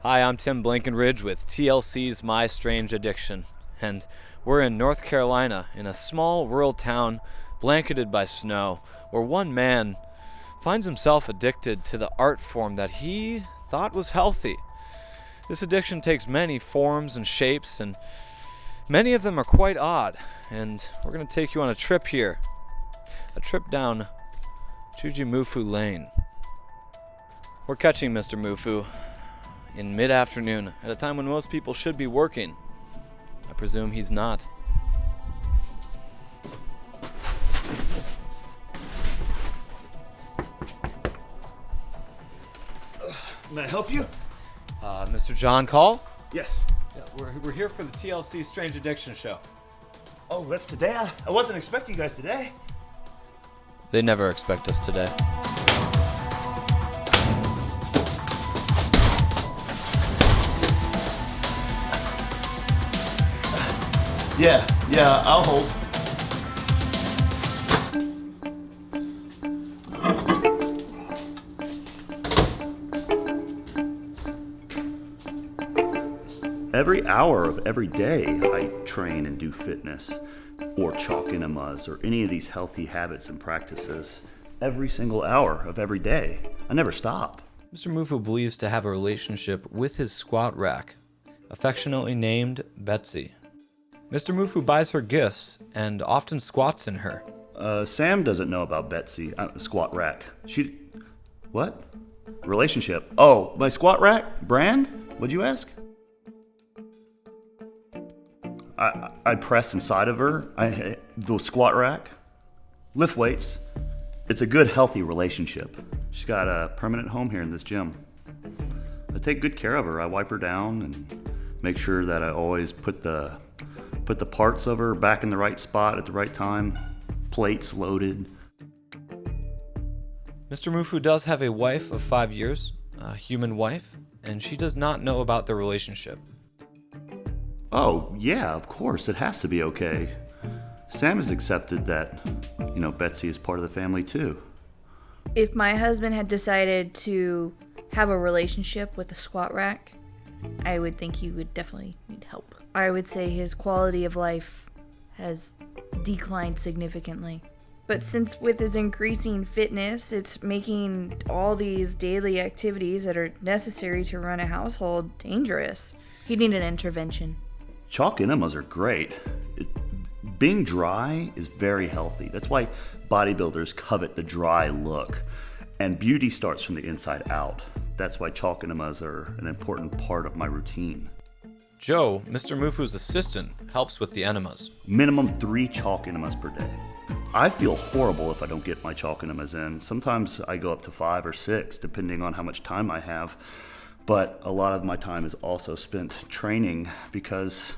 Hi, I'm Tim Blankenridge with TLC's My Strange Addiction, and we're in North Carolina in a small rural town blanketed by snow, where one man finds himself addicted to the art form that he thought was healthy. This addiction takes many forms and shapes, and many of them are quite odd, and we're going to take you on a trip here, a trip down Jujimufu Lane. We're catching Mr. Mufu in mid-afternoon, at a time when most people should be working. I presume he's not. May I help you? Mr. John Call? Yes. Yeah, we're here for the TLC Strange Addiction show. Oh, that's today? I wasn't expecting you guys today. They never expect us today. Yeah, I'll hold. Every hour of every day, I train and do fitness, or chalk enemas, or any of these healthy habits and practices. Every single hour of every day. I never stop. Mr. Mufu believes to have a relationship with his squat rack, affectionately named Betsy. Mr. Mufu buys her gifts and often squats in her. Sam doesn't know about Betsy, squat rack. What? Relationship. Oh, my squat rack? Brand? What'd you ask? I press inside of her, the squat rack, lift weights. It's a good, healthy relationship. She's got a permanent home here in this gym. I take good care of her. I wipe her down and make sure that I always put the parts of her back in the right spot at the right time, plates loaded. Mr. Mufu does have a wife of 5 years, a human wife, and she does not know about their relationship. Oh, yeah, of course, it has to be okay. Sam has accepted that, Betsy is part of the family too. If my husband had decided to have a relationship with a squat rack, I would think he would definitely need help. I would say his quality of life has declined significantly. But since with his increasing fitness, it's making all these daily activities that are necessary to run a household dangerous. He'd need an intervention. Chalk enemas are great. Being dry is very healthy. That's why bodybuilders covet the dry look. And beauty starts from the inside out. That's why chalk enemas are an important part of my routine. Joe, Mr. Mufu's assistant, helps with the enemas. Minimum 3 chalk enemas per day. I feel horrible if I don't get my chalk enemas in. Sometimes I go up to 5 or 6, depending on how much time I have. But a lot of my time is also spent training because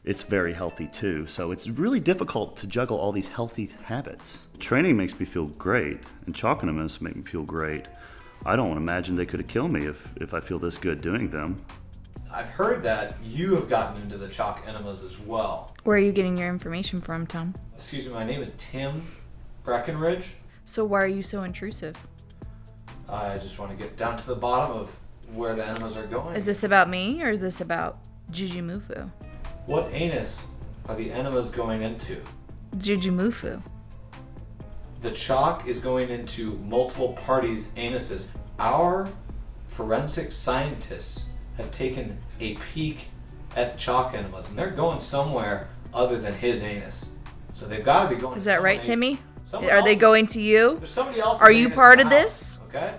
it's very healthy too. So it's really difficult to juggle all these healthy habits. Training makes me feel great, and chalk enemas make me feel great. I don't imagine they could have killed me if I feel this good doing them. I've heard that you have gotten into the chalk enemas as well. Where are you getting your information from, Tom? Excuse me, my name is Tim Breckenridge. So why are you so intrusive? I just want to get down to the bottom of where the enemas are going. Is this about me or is this about Jujimufu? What anus are the enemas going into? Jujimufu. The chalk is going into multiple parties' anuses. Our forensic scientists have taken a peek at the chalk enemas, and they're going somewhere other than his anus. So they've got to be going. Is that right, somebody- Timmy? Are they going to you? There's somebody else. Are you part of this? Okay.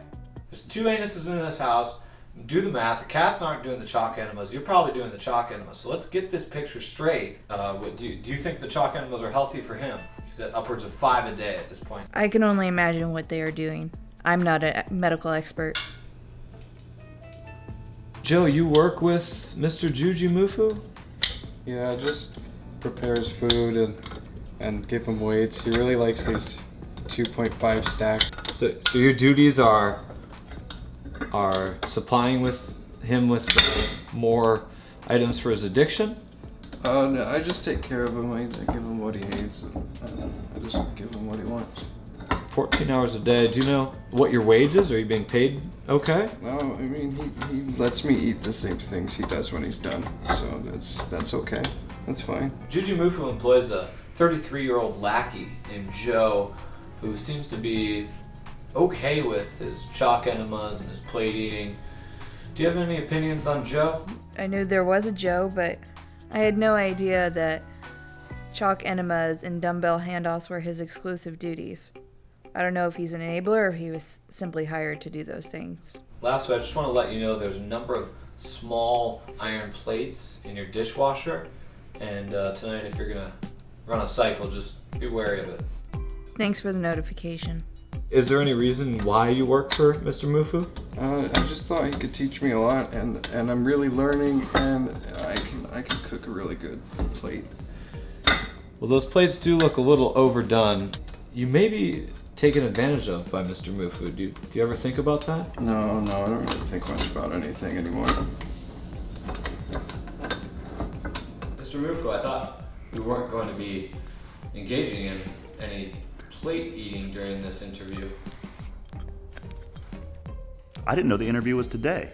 There's 2 anuses in this house. Do the math. The cats aren't doing the chalk enemas. You're probably doing the chalk enemas. So let's get this picture straight. Do you think the chalk enemas are healthy for him? He's at upwards of 5 a day at this point. I can only imagine what they are doing. I'm not a medical expert. Joe, you work with Mr. Jujimufu? Yeah, just prepares food and give him weights. He really likes these 2.5 stack. So your duties are supplying him with more items for his addiction? No, I just take care of him. I give him what he needs. I just give him what he wants. 14 hours a day. Do you know what your wage is? Are you being paid okay? No, I mean, he lets me eat the same things he does when he's done. So that's okay. That's fine. Jujimufu employs a 33-year-old lackey named Joe who seems to be okay with his chalk enemas and his plate eating. Do you have any opinions on Joe? I knew there was a Joe, but I had no idea that chalk enemas and dumbbell handoffs were his exclusive duties. I don't know if he's an enabler or if he was simply hired to do those things. Lastly, I just want to let you know there's a number of small iron plates in your dishwasher, and tonight if you're going to run a cycle, just be wary of it. Thanks for the notification. Is there any reason why you work for Mr. Mufu? I just thought he could teach me a lot, and I'm really learning, and I can cook a really good plate. Well, those plates do look a little overdone. You may be taken advantage of by Mr. Mufu. Do you ever think about that? No, I don't really think much about anything anymore. Mr. Mufu, I thought we weren't going to be engaging in any plate eating during this interview. I didn't know the interview was today.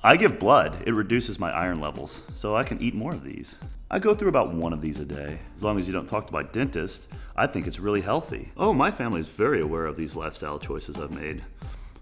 I give blood. It reduces my iron levels, so I can eat more of these. I go through about one of these a day. As long as you don't talk to my dentist, I think it's really healthy. Oh, my family is very aware of these lifestyle choices I've made.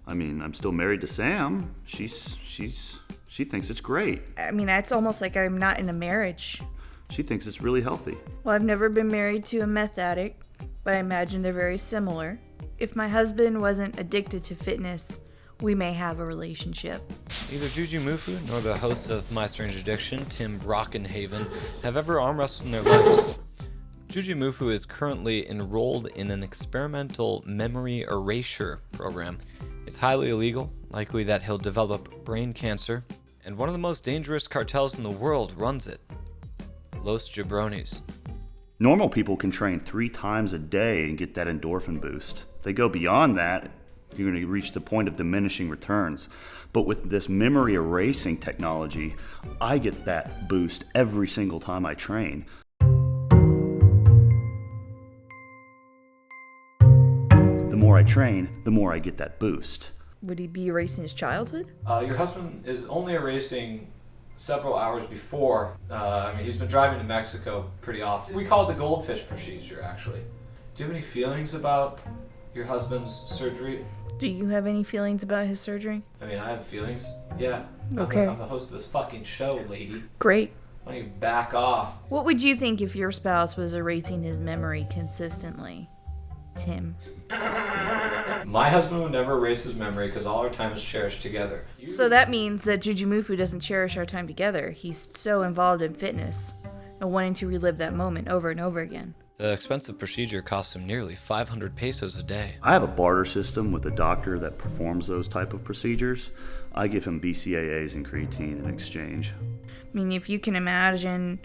I mean, I'm still married to Sam. She thinks it's great. I mean, it's almost like I'm not in a marriage. She thinks it's really healthy. Well, I've never been married to a meth addict, but I imagine they're very similar. If my husband wasn't addicted to fitness, we may have a relationship. Neither Jujimufu nor the host of My Strange Addiction, Tim Brockenhaven, have ever arm wrestled in their lives. Jujimufu is currently enrolled in an experimental memory erasure program. It's highly illegal, likely that he'll develop brain cancer, and one of the most dangerous cartels in the world runs it. Los Jabronis. Normal people can train 3 times a day and get that endorphin boost. If they go beyond that, you're going to reach the point of diminishing returns. But with this memory erasing technology, I get that boost every single time I train. The more I train, the more I get that boost. Would he be erasing his childhood? Your husband is only erasing several hours before. He's been driving to Mexico pretty often. We call it the goldfish procedure, actually. Do you have any feelings about your husband's surgery? Do you have any feelings about his surgery? I mean, I have feelings. Yeah. Okay. I'm the host of this fucking show, lady. Great. Why don't you back off? What would you think if your spouse was erasing his memory consistently, Tim? My husband would never erase his memory because all our time is cherished together. So that means that Jujimufu doesn't cherish our time together. He's so involved in fitness and wanting to relive that moment over and over again. The expensive procedure costs him nearly 500 pesos a day. I have a barter system with a doctor that performs those type of procedures. I give him BCAAs and creatine in exchange. I mean, if you can imagine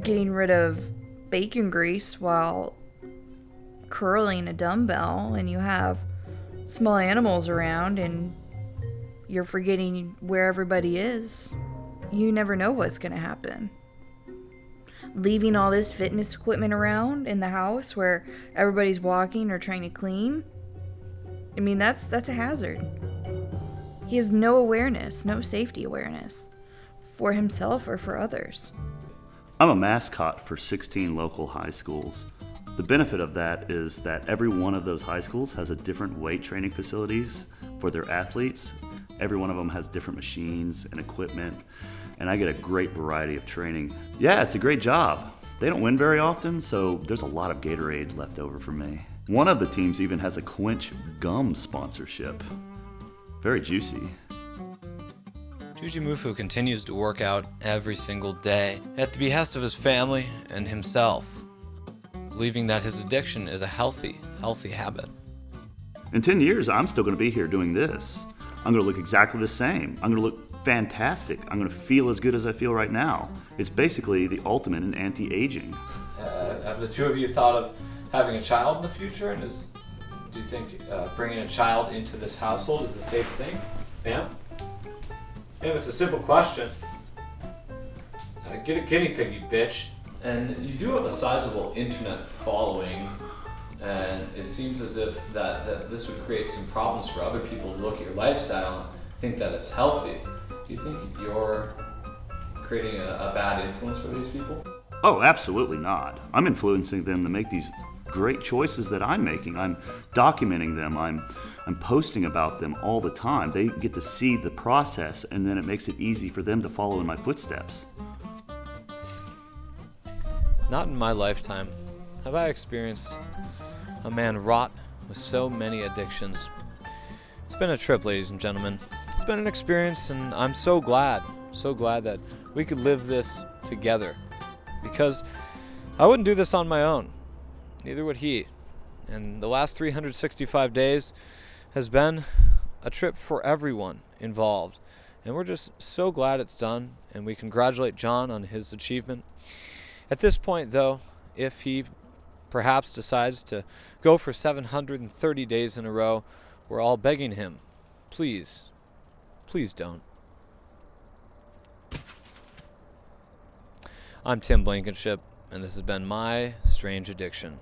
getting rid of bacon grease while curling a dumbbell and you have small animals around and you're forgetting where everybody is, you never know what's going to happen. Leaving all this fitness equipment around in the house where everybody's walking or trying to clean, I mean, that's a hazard. He has no awareness, no safety awareness for himself or for others. I'm a mascot for 16 local high schools. The benefit of that is that every one of those high schools has a different weight training facilities for their athletes. Every one of them has different machines and equipment, and I get a great variety of training. Yeah, it's a great job. They don't win very often, so there's a lot of Gatorade left over for me. One of the teams even has a Quench gum sponsorship. Very juicy. Jujimufu continues to work out every single day at the behest of his family and himself, believing that his addiction is a healthy habit. In 10 years, I'm still going to be here doing this. I'm going to look exactly the same. I'm going to look fantastic. I'm going to feel as good as I feel right now. It's basically the ultimate in anti-aging. Have the two of you thought of having a child in the future? And do you think bringing a child into this household is a safe thing? Yeah? Yeah, it's a simple question. Get a guinea pig, you bitch. And you do have a sizable internet following, and it seems as if that this would create some problems for other people who look at your lifestyle and think that it's healthy. Do you think you're creating a bad influence for these people? Oh, absolutely not. I'm influencing them to make these great choices that I'm making. I'm documenting them. I'm posting about them all the time. They get to see the process, and then it makes it easy for them to follow in my footsteps. Not in my lifetime have I experienced a man wrought with so many addictions. It's been a trip, ladies and gentlemen. It's been an experience, and I'm so glad that we could live this together. Because I wouldn't do this on my own. Neither would he. And the last 365 days has been a trip for everyone involved. And we're just so glad it's done, and we congratulate John on his achievement. At this point, though, if he perhaps decides to go for 730 days in a row, we're all begging him, please don't. I'm Tim Blankenship, and this has been My Strange Addiction.